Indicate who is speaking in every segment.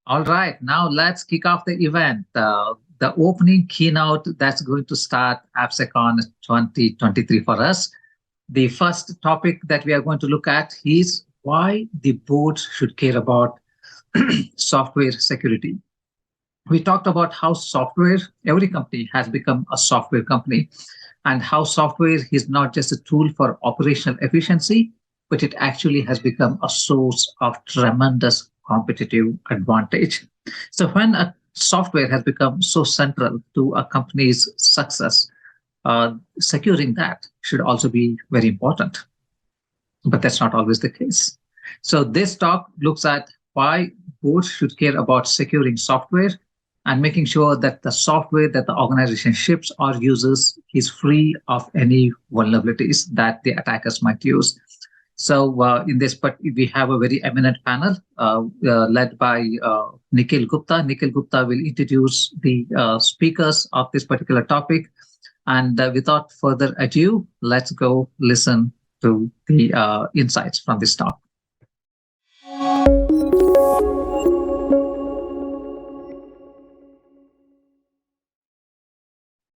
Speaker 1: All right, now let's kick off the event. The opening keynote that's going to start AppSecCon 2023 for us. The first topic that we are going to look at is why the board should care about software security. We talked about how every company has become a software company, and how software is not just a tool for operational efficiency, but it actually has become a source of tremendous competitive advantage. So when a software has become so central to a company's success, securing that should also be very important. But that's not always the case. So this talk looks at why boards should care about securing software and making sure that the software that the organization ships or uses is free of any vulnerabilities that the attackers might use. So in this, but we have a very eminent panel led by Nikhil Gupta. Nikhil Gupta will introduce the speakers of this particular topic. And without further ado, let's go listen to the insights from this talk.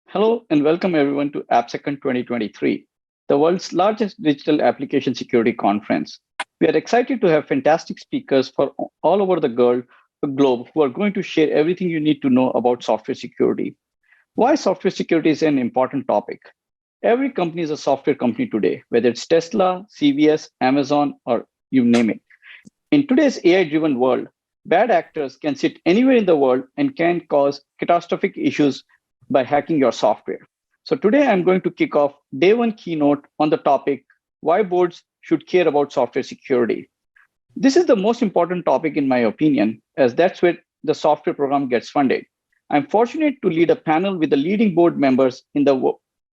Speaker 2: Hello and welcome everyone to AppSecCon 2023, the world's largest digital application security conference. We are excited to have fantastic speakers from all over the globe who are going to share everything you need to know about software security. Why software security is an important topic. Every company is a software company today, whether it's Tesla, CVS, Amazon, or you name it. In today's AI-driven world, bad actors can sit anywhere in the world and can cause catastrophic issues by hacking your software. So today I'm going to kick off day one keynote on the topic, why boards should care about software security. This is the most important topic in my opinion, as that's where the software program gets funded. I'm fortunate to lead a panel with the leading board members in the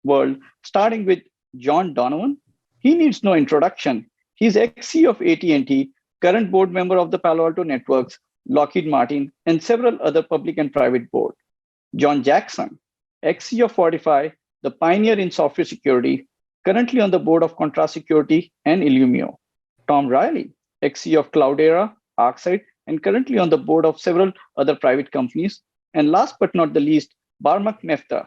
Speaker 2: world, starting with John Donovan. He needs no introduction. He's ex-CEO of AT&T, current board member of the Palo Alto Networks, Lockheed Martin, and several other public and private boards. John Jackson, ex-CEO of Fortify, the pioneer in software security, currently on the board of Contra Security and Illumio. Tom Reilly, ex-CEO of Cloudera, ArcSight, and currently on the board of several other private companies. And last but not the least, Barmak Meftah.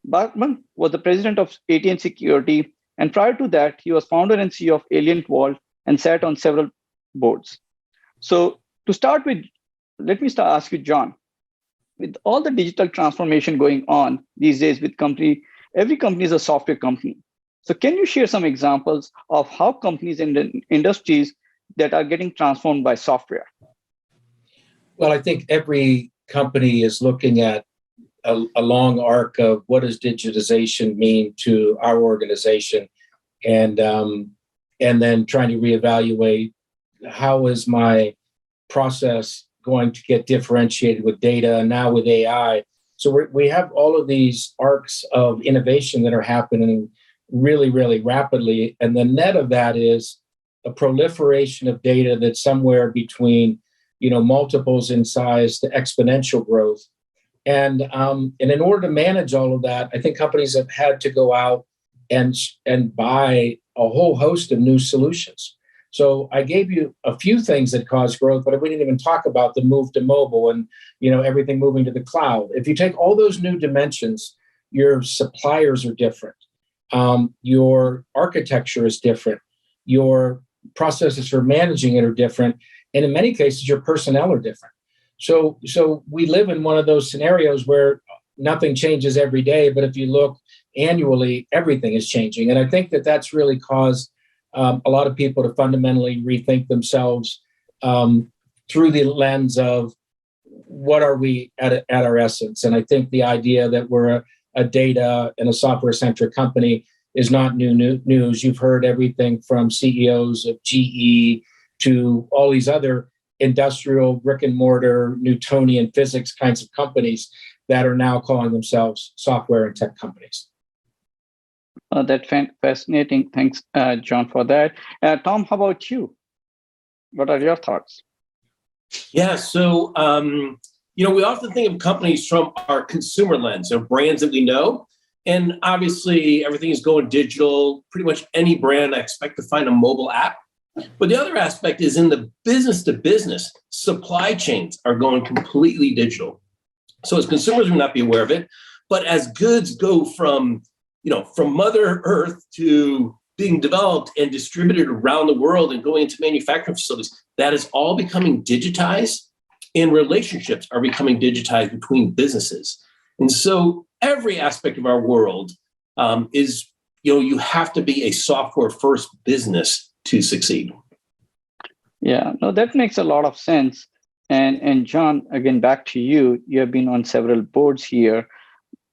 Speaker 2: Barmak was the president of AT&T Security, and prior to that, he was founder and CEO of Alient Vault and sat on several boards. So to start with, let me ask you, John, with all the digital transformation going on these days with every company is a software company. So can you share some examples of how companies in the industries that are getting transformed by software?
Speaker 3: Well, I think every company is looking at a long arc of what does digitization mean to our organization, and then trying to reevaluate how is my process going to get differentiated with data and now with AI. So we have all of these arcs of innovation that are happening really, really rapidly. And the net of that is a proliferation of data that's somewhere between, multiples in size to exponential growth. And in order to manage all of that, I think companies have had to go out and buy a whole host of new solutions. So I gave you a few things that cause growth, but we didn't even talk about the move to mobile and everything moving to the cloud. If you take all those new dimensions, your suppliers are different. Your architecture is different. Your processes for managing it are different. And in many cases, your personnel are different. So we live in one of those scenarios where nothing changes every day, but if you look annually, everything is changing. And I think that that's really caused a lot of people to fundamentally rethink themselves through the lens of what are we at our essence. And I think the idea that we're a data and a software-centric company is not new news. You've heard everything from CEOs of GE to all these other industrial brick and mortar Newtonian physics kinds of companies that are now calling themselves software and tech companies.
Speaker 2: That's fascinating. Thanks, John, for that. Tom, how about you? What are your thoughts?
Speaker 4: Yeah, so, we often think of companies from our consumer lens, or brands that we know. And obviously, everything is going digital. Pretty much any brand, I expect to find a mobile app. But the other aspect is in the business to business, supply chains are going completely digital. So as consumers, we may not be aware of it, but as goods go from Mother Earth to being developed and distributed around the world and going into manufacturing facilities, that is all becoming digitized, and relationships are becoming digitized between businesses. And so every aspect of our world is, you have to be a software first business to succeed.
Speaker 2: Yeah, no, that makes a lot of sense. And John, again, back to you. You have been on several boards here.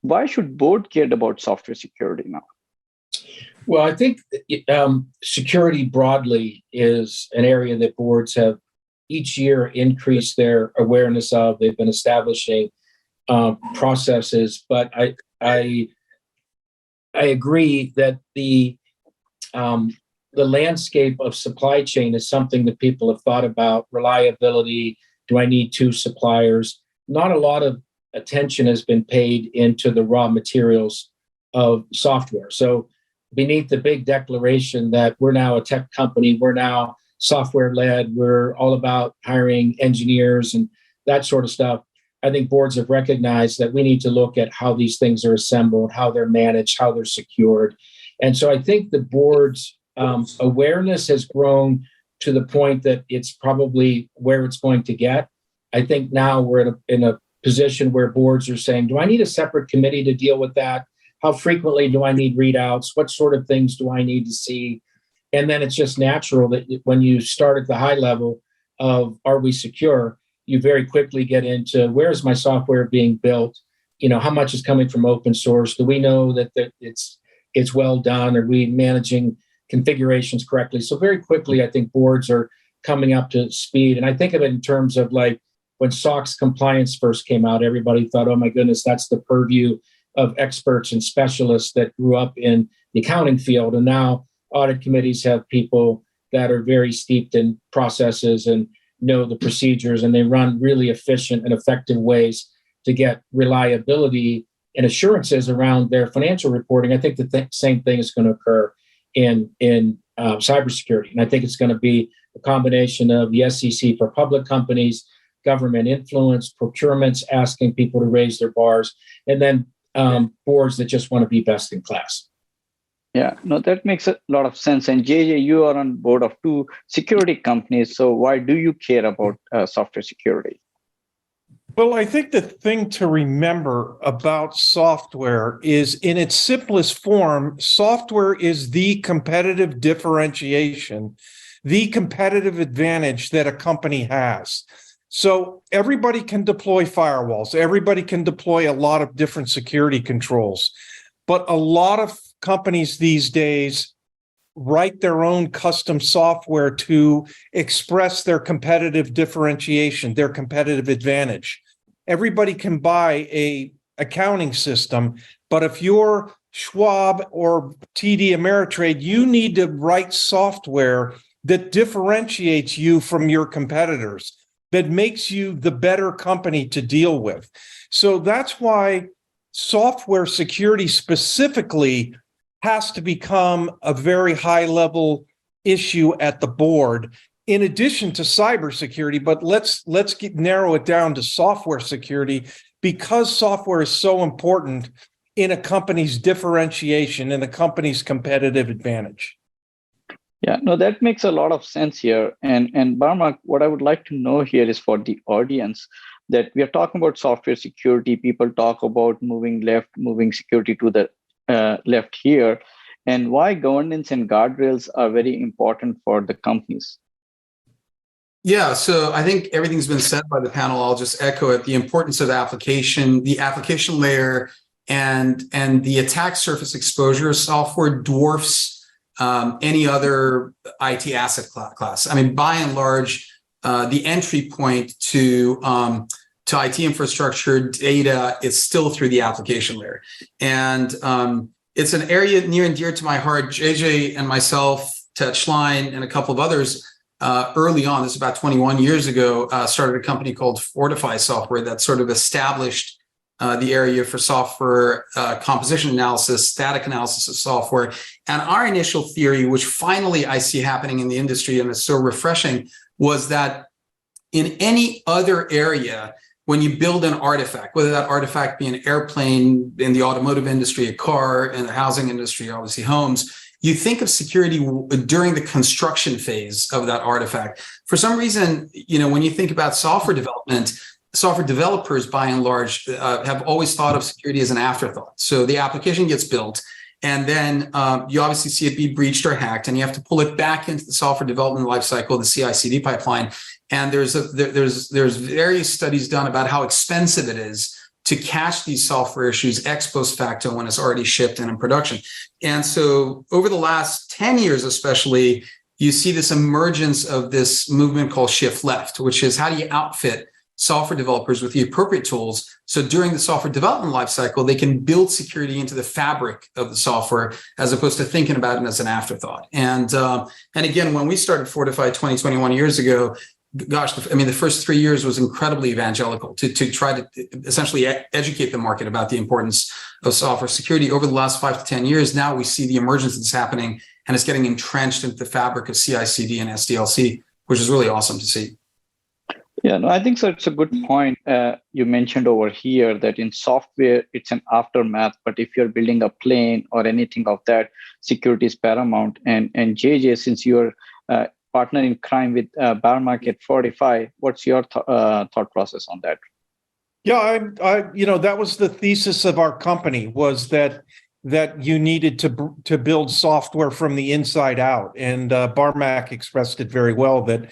Speaker 2: Why should board care about software security now?
Speaker 3: Well, I think security broadly is an area that boards have each year increased their awareness of. They've been establishing processes, but I agree that the landscape of supply chain is something that people have thought about. Reliability. Do I need two suppliers? Not a lot of attention has been paid into the raw materials of software. So beneath the big declaration that we're now a tech company, we're now software led, we're all about hiring engineers and that sort of stuff, I think boards have recognized that we need to look at how these things are assembled, how they're managed, how they're secured. And so I think the board's awareness has grown to the point that it's probably where it's going to get. I think now we're in a position where boards are saying, do I need a separate committee to deal with that? How frequently do I need readouts? What sort of things do I need to see? And then it's just natural that when you start at the high level of are we secure, you very quickly get into where is my software being built? How much is coming from open source? Do we know that it's well done? Are we managing configurations correctly? So very quickly, I think boards are coming up to speed. And I think of it in terms of like when SOX compliance first came out, everybody thought, oh my goodness, that's the purview of experts and specialists that grew up in the accounting field. And now audit committees have people that are very steeped in processes and know the procedures, and they run really efficient and effective ways to get reliability and assurances around their financial reporting. I think the same thing is going to occur in cybersecurity. And I think it's going to be a combination of the SEC for public companies, government influence, procurements asking people to raise their bars, and then boards that just want to be best in class.
Speaker 2: Yeah, no, that makes a lot of sense. And JJ, you are on board of 2 security companies. So why do you care about software security?
Speaker 5: Well, I think the thing to remember about software is in its simplest form, software is the competitive differentiation, the competitive advantage that a company has. So everybody can deploy firewalls. Everybody can deploy a lot of different security controls. But a lot of companies these days write their own custom software to express their competitive differentiation, their competitive advantage. Everybody can buy a accounting system, but if you're Schwab or TD Ameritrade, you need to write software that differentiates you from your competitors, that makes you the better company to deal with. So that's why software security specifically has to become a very high level issue at the board, in addition to cybersecurity. But let's narrow it down to software security, because software is so important in a company's differentiation, in a company's competitive advantage.
Speaker 2: Yeah, no, that makes a lot of sense here. And Barmak, what I would like to know here is for the audience that we are talking about software security. People talk about moving security to the left here, and why governance and guardrails are very important for the companies.
Speaker 6: Yeah, so I think everything's been said by the panel. I'll just echo it. The importance of the application layer, and the attack surface exposure of software dwarfs any other IT asset class. I mean, by and large, the entry point to IT infrastructure data is still through the application layer. And it's an area near and dear to my heart. JJ and myself, Ted Schlein, and a couple of others, early on, this is about 21 years ago, started a company called Fortify Software that sort of established the area for software composition analysis, static analysis of software. And our initial theory, which finally I see happening in the industry and is so refreshing, was that in any other area, when you build an artifact, whether that artifact be an airplane, in the automotive industry, a car, in the housing industry, obviously homes, you think of security during the construction phase of that artifact. For some reason, when you think about software development, software developers, by and large, have always thought of security as an afterthought. So the application gets built, and then you obviously see it be breached or hacked, and you have to pull it back into the software development lifecycle, the CI/CD pipeline. And there's various studies done about how expensive it is to catch these software issues ex post facto when it's already shipped and in production. And so over the last 10 years, especially, you see this emergence of this movement called shift left, which is how do you outfit software developers with the appropriate tools so during the software development lifecycle, they can build security into the fabric of the software as opposed to thinking about it as an afterthought. And again, when we started 𝗤𝗏 21 years ago, gosh, the first 3 years was incredibly evangelical to try to essentially educate the market about the importance of software security. Over the last 5 to 10 years, now we see the emergence that's happening, and it's getting entrenched into the fabric of CI/CD and SDLC, which is really awesome to see.
Speaker 2: Yeah, no, I think so. It's a good point you mentioned over here that in software, it's an aftermath. But if you're building a plane or anything of that, security is paramount. And JJ, since you're partner in crime with Barmak at 𝗤𝗏, what's your thought process on that?
Speaker 5: Yeah, that was the thesis of our company, was that you needed to build software from the inside out. And Barmak expressed it very well, that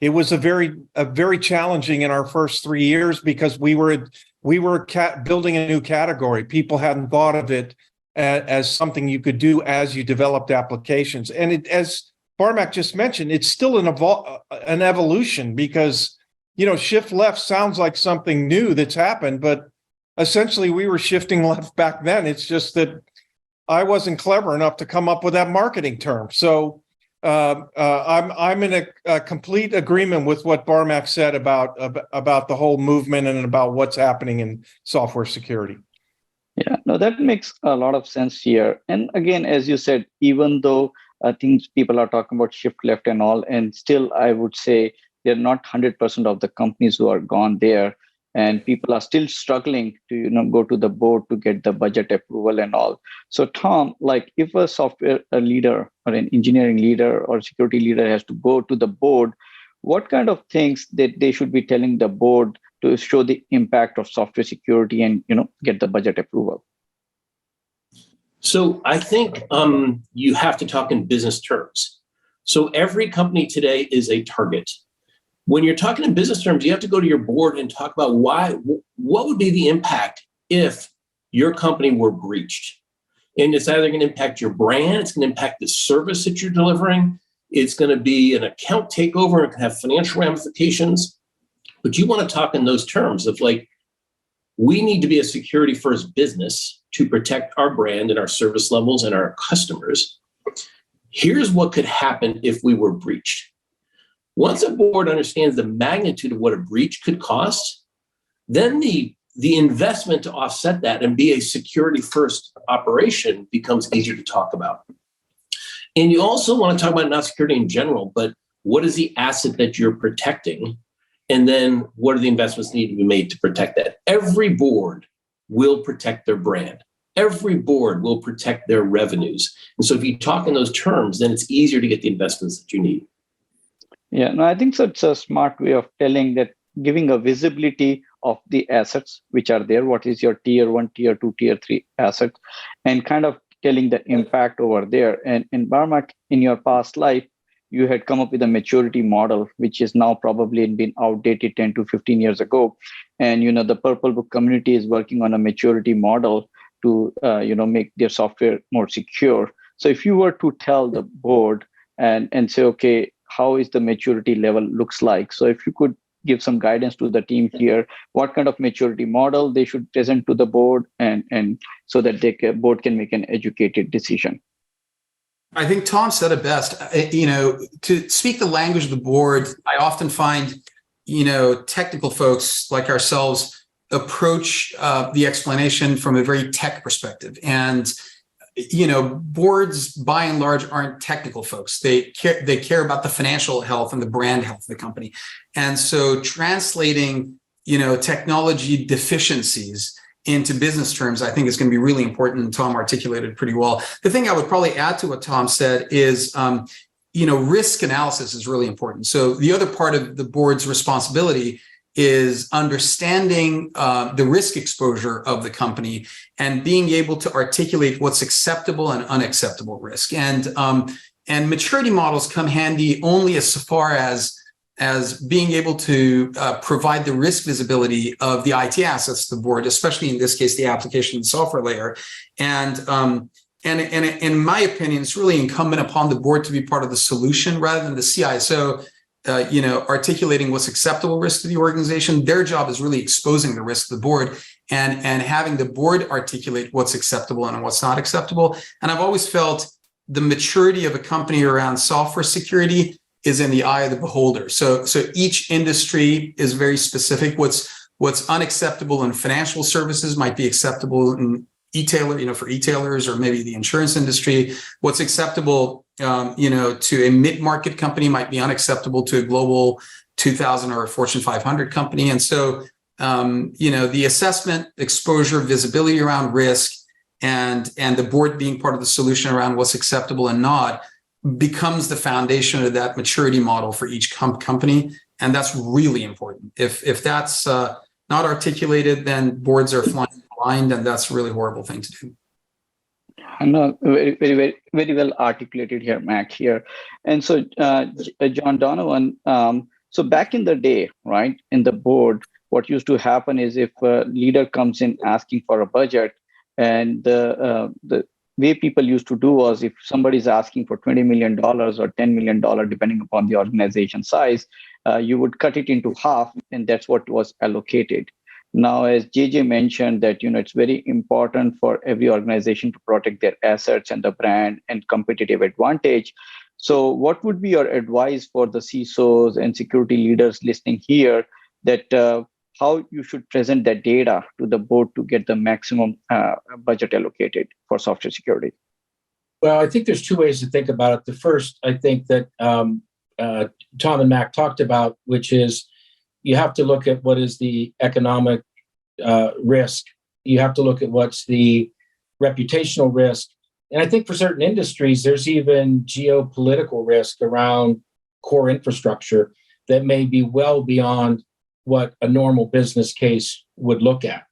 Speaker 5: it was a very challenging in our first 3 years because we were building a new category. People hadn't thought of it as something you could do as you developed applications. And as Barmak just mentioned, it's still an evolution because, shift left sounds like something new that's happened, but essentially we were shifting left back then. It's just that I wasn't clever enough to come up with that marketing term. So I'm in a complete agreement with what Barmak said about the whole movement and about what's happening in software security.
Speaker 2: Yeah, no, that makes a lot of sense here. And again, as you said, even though things people are talking about shift left and all, and still I would say they're not 100% of the companies who are gone there, and people are still struggling to go to the board to get the budget approval and all. So Tom, like if a software leader or an engineering leader or security leader has to go to the board, what kind of things that they should be telling the board to show the impact of software security and get the budget approval?
Speaker 4: So I think you have to talk in business terms. So every company today is a target. When you're talking in business terms, you have to go to your board and talk about what would be the impact if your company were breached. And it's either going to impact your brand, it's going to impact the service that you're delivering, it's going to be an account takeover, it can have financial ramifications. But you want to talk in those terms of like, we need to be a security first business to protect our brand and our service levels and our customers. Here's what could happen if we were breached. Once a board understands the magnitude of what a breach could cost, then the investment to offset that and be a security first operation becomes easier to talk about. And you also want to talk about not security in general, but what is the asset that you're protecting? And then what are the investments need to be made to protect that? Every board will protect their brand. Every board will protect their revenues. And so if you talk in those terms, then it's easier to get the investments that you need.
Speaker 2: Yeah, no, I think so. It's a smart way of telling that, giving a visibility of the assets which are there. What is your tier 1, tier 2, tier 3 asset, and kind of telling the impact over there. And in Barmak, in your past life, you had come up with a maturity model, which is now probably been outdated 10 to 15 years ago. And, the Purple Book community is working on a maturity model to, make their software more secure. So if you were to tell the board and say, okay, how is the maturity level looks like? So if you could give some guidance to the team here, what kind of maturity model they should present to the board and so that the board can make an educated decision.
Speaker 6: I think Tom said it best. To speak the language of the board, I often find, technical folks like ourselves approach the explanation from a very tech perspective. And boards by and large aren't technical folks. They care about the financial health and the brand health of the company. And so translating, technology deficiencies into business terms, I think is going to be really important. And Tom articulated pretty well. The thing I would probably add to what Tom said is, risk analysis is really important. So the other part of the board's responsibility is understanding the risk exposure of the company and being able to articulate what's acceptable and unacceptable risk. And maturity models come handy only as far as being able to provide the risk visibility of the IT assets of the board, especially in this case, the application and software layer. And in my opinion, it's really incumbent upon the board to be part of the solution rather than the CISO. Articulating what's acceptable risk to the organization. Their job is really exposing the risk to the board and having the board articulate what's acceptable and what's not acceptable. And I've always felt the maturity of a company around software security is in the eye of the beholder. So each industry is very specific. What's unacceptable in financial services might be acceptable in e-tailer, for e-tailers or maybe the insurance industry. What's acceptable to a mid-market company might be unacceptable to a global 2000 or a Fortune 500 company. And so, the assessment, exposure, visibility around risk, and the board being part of the solution around what's acceptable and not becomes the foundation of that maturity model for each company. And that's really important. If that's not articulated, then boards are flying blind, and that's a really horrible thing to do.
Speaker 2: No, very, very, very, very well articulated here, Mac here. And so, John Donovan, so back in the day, right, in the board, what used to happen is if a leader comes in asking for a budget, and the way people used to do was if somebody's asking for $20 million or $10 million, depending upon the organization size, you would cut it into half, and that's what was allocated. Now, as JJ mentioned that, it's very important for every organization to protect their assets and the brand and competitive advantage. So what would be your advice for the CISOs and security leaders listening here that how you should present that data to the board to get the maximum budget allocated for software security?
Speaker 3: Well, I think there's two ways to think about it. The first, I think that Tom and Mac talked about, which is you have to look at what is the economic risk. You have to look at what's the reputational risk. And I think for certain industries, there's even geopolitical risk around core infrastructure that may be well beyond what a normal business case would look at.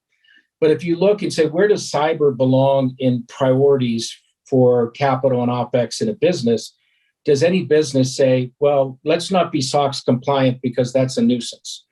Speaker 3: But if you look and say, where does cyber belong in priorities for capital and OpEx in a business? Does any business say, well, let's not be SOX compliant because that's a nuisance,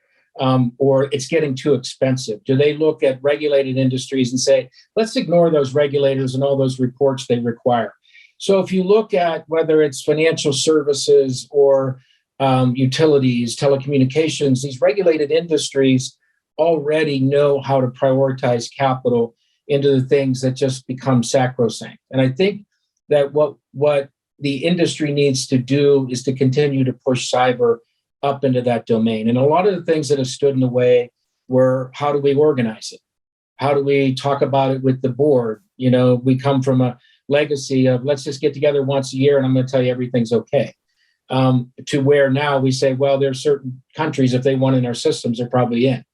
Speaker 3: or it's getting too expensive? Do they look at regulated industries and say, let's ignore those regulators and all those reports they require? So if you look at whether it's financial services or utilities, telecommunications, these regulated industries already know how to prioritize capital into the things that just become sacrosanct. And I think that what the industry needs to do is to continue to push cyber up into that domain. And a lot of the things that have stood in the way were, how do we organize it? How do we talk about it with the board? We come from a legacy of let's just get together once a year and I'm going to tell you everything's okay. To where now we say, well, there's certain countries, if they want in our systems, they're probably in.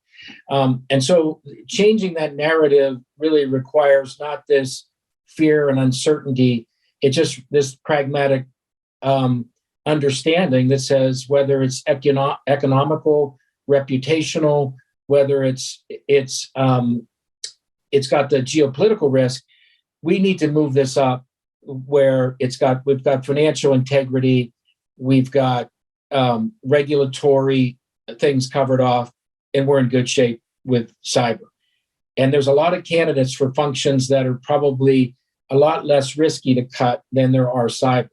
Speaker 3: And so changing that narrative really requires not this fear and uncertainty. It's just this pragmatic understanding that says whether it's economical, reputational, whether it's got the geopolitical risk, we need to move this up where we've got financial integrity, we've got regulatory things covered off, and we're in good shape with cyber. And there's a lot of candidates for functions that are probably a lot less risky to cut than there are cyber.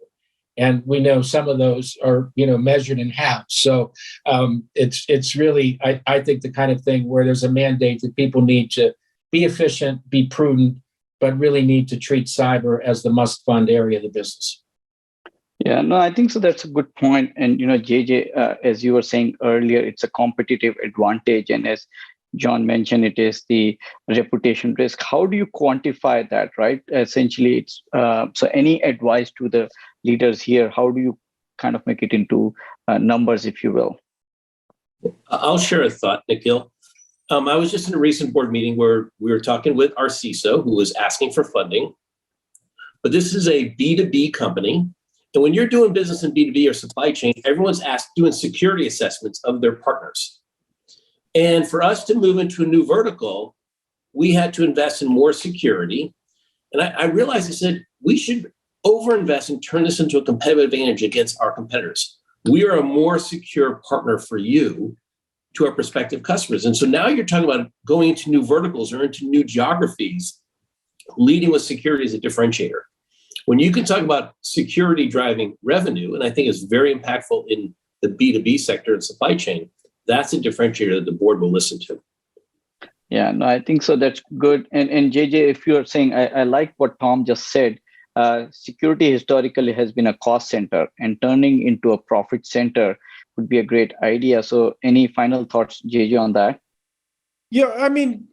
Speaker 3: And we know some of those are, measured in half. So it's really, I think, the kind of thing where there's a mandate that people need to be efficient, be prudent, but really need to treat cyber as the must-fund area of the business.
Speaker 2: Yeah, no, I think so. That's a good point. And, JJ, as you were saying earlier, it's a competitive advantage. And as John mentioned it is the reputation risk. How do you quantify that, right? Essentially, it's so any advice to the leaders here, how do you kind of make it into numbers, if you will?
Speaker 4: I'll share a thought, Nikhil. I was just in a recent board meeting where we were talking with our CISO, who was asking for funding. But this is a B2B company. And when you're doing business in B2B or supply chain, everyone's doing security assessments of their partners. And for us to move into a new vertical, we had to invest in more security. And I realized, I said, we should overinvest and turn this into a competitive advantage against our competitors. We are a more secure partner for you to our prospective customers. And so now you're talking about going into new verticals or into new geographies, leading with security as a differentiator. When you can talk about security driving revenue, and I think it's very impactful in the B2B sector and supply chain, that's a differentiator that the board will listen to.
Speaker 2: Yeah, no, I think so. That's good. And JJ, if you're saying, I like what Tom just said, security historically has been a cost center, and turning into a profit center would be a great idea. So any final thoughts, JJ, on that?
Speaker 5: Yeah, I mean,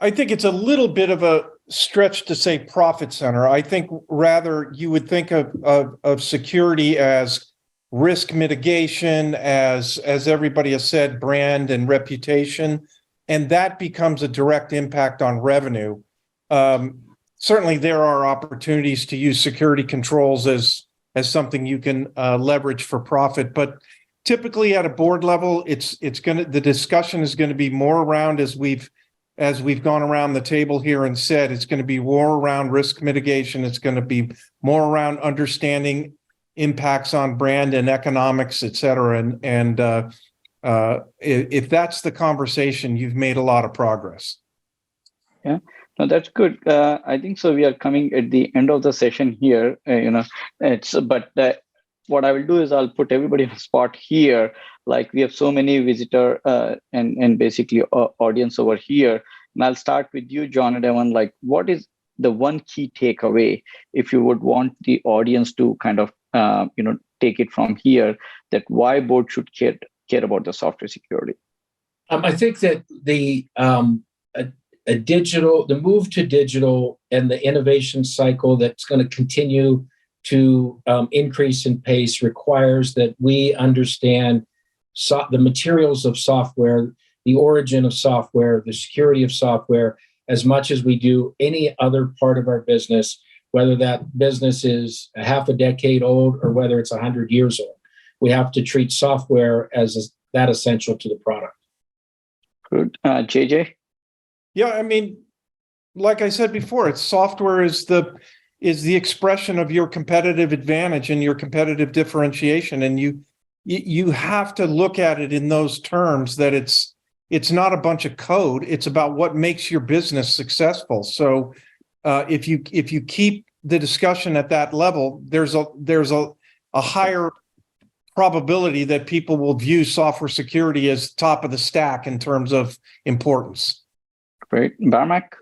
Speaker 5: I think it's a little bit of a stretch to say profit center. I think rather you would think of security as risk mitigation, as everybody has said, brand and reputation, and that becomes a direct impact on revenue. Certainly, there are opportunities to use security controls as something you can leverage for profit, but typically at a board level, the discussion is going to be more around, as we've gone around the table here and said, it's going to be more around risk mitigation. It's going to be more around understanding impacts on brand and economics, et cetera. And if that's the conversation, you've made a lot of progress.
Speaker 2: Yeah, no, that's good. I think so. We are coming at the end of the session here. What I will do is I'll put everybody on the spot here. Like we have so many visitor and basically audience over here. And I'll start with you, John and Evan. Like, what is the one key takeaway if you would want the audience to kind of take it from here, that why board should care about the software security?
Speaker 3: I think that the move to digital and the innovation cycle that's going to continue to increase in pace requires that we understand the materials of software, the origin of software, the security of software, as much as we do any other part of our business, whether that business is a half a decade old or whether it's 100 years old. We have to treat software as that essential to the product.
Speaker 2: Good. JJ?
Speaker 5: Yeah, I mean, like I said before, software is the expression of your competitive advantage and your competitive differentiation. And you have to look at it in those terms, that it's not a bunch of code. It's about what makes your business successful. So if you keep the discussion at that level, there's a higher probability that people will view software security as top of the stack in terms of importance.
Speaker 2: Great. Barmak?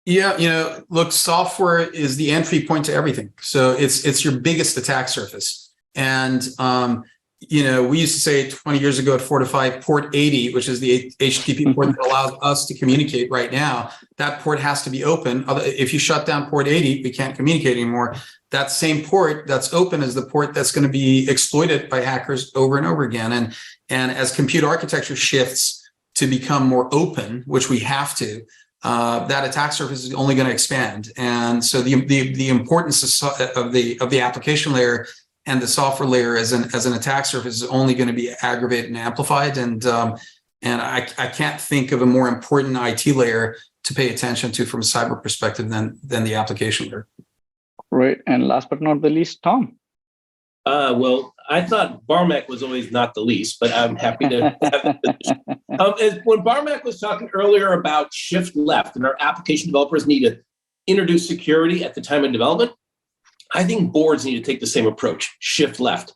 Speaker 6: Yeah, look, software is the entry point to everything. So it's your biggest attack surface. And, we used to say 20 years ago at Fortify, port 80, which is the HTTP port that allows us to communicate right now, that port has to be open. If you shut down port 80, we can't communicate anymore. That same port that's open is the port that's going to be exploited by hackers over and over again. And as compute architecture shifts to become more open, which we have to, that attack surface is only going to expand. And so the importance of the application layer and the software layer as an attack surface is only going to be aggravated and amplified. And I can't think of a more important IT layer to pay attention to from a cyber perspective than the application layer. Right.
Speaker 2: And last but not the least, Tom.
Speaker 4: Well, I thought Barmak was always not the least, but I'm happy to have it. When Barmak was talking earlier about shift left and our application developers need to introduce security at the time of development, I think boards need to take the same approach, shift left.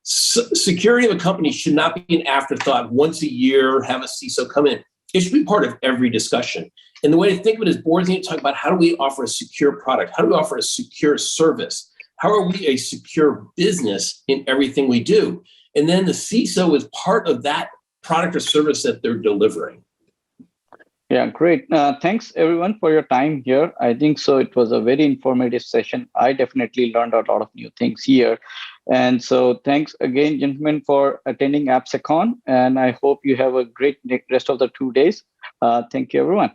Speaker 4: Security of a company should not be an afterthought once a year, have a CISO come in. It should be part of every discussion. And the way to think of it is boards need to talk about, how do we offer a secure product? How do we offer a secure service? How are we a secure business in everything we do? And then the CISO is part of that product or service that they're delivering.
Speaker 2: Yeah, great. Thanks everyone for your time here. I think so it was a very informative session. I definitely learned a lot of new things here. And so thanks again, gentlemen, for attending AppSecCon. And I hope you have a great rest of the 2 days. Thank you, everyone.